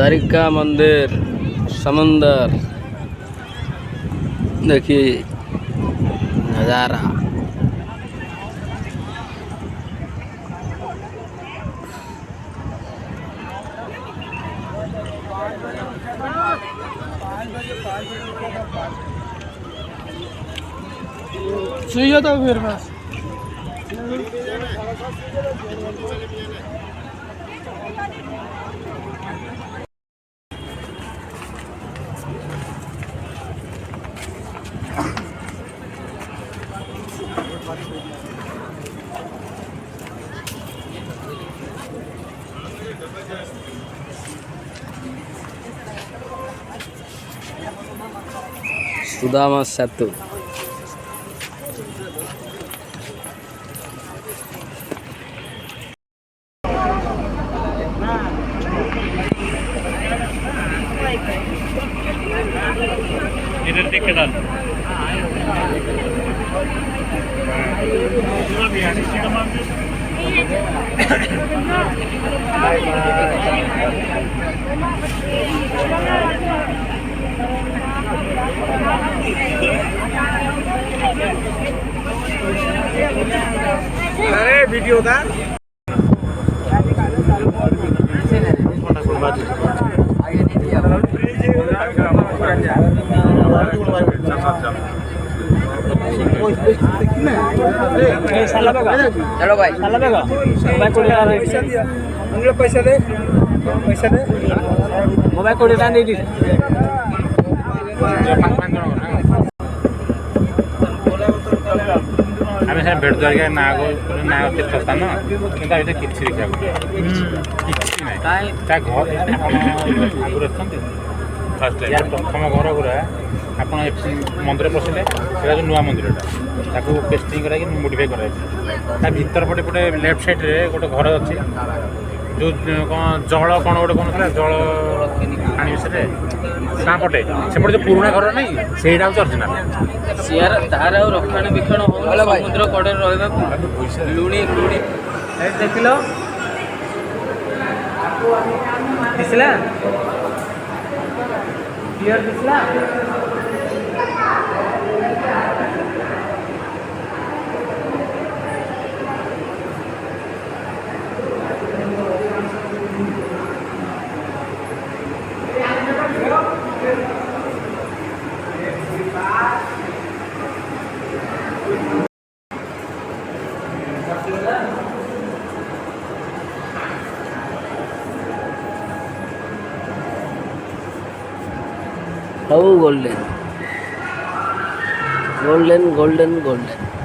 द्वारिका मंदिर समुंदर देखिए नज़ारा। सुइया तो फिर बस सुदामा सेतु। इधर देख के डाल अरे वीडियो का चलो भाई पैसा दे मोबाइल को दे आम से भेट द्वारिका नाग तीर्थ स्थान कि किसी देखा किसी ना घर आगुरी फास्ट यार प्रथम घर गुरा आप मंदिर पशिले से जो नुआ मंदिरटा पेस्टिंग कराई मोडिफाई कर भीतर पटे पटे लेफ्ट साइड्रे गोटे घर अच्छी जो कौन जल कौन गोटे कौन था जल पानी विषय ता पटे सेपटे जो पुराना घर नहीं से ओरिजिनाल सियार तार और रक्षणाबेक्षण समुद्र कड़े रहा लुणी लुणी देख लो दिसला क्लियर दिसला गोल्डन गोल्डन गोल्डन गोल्डन।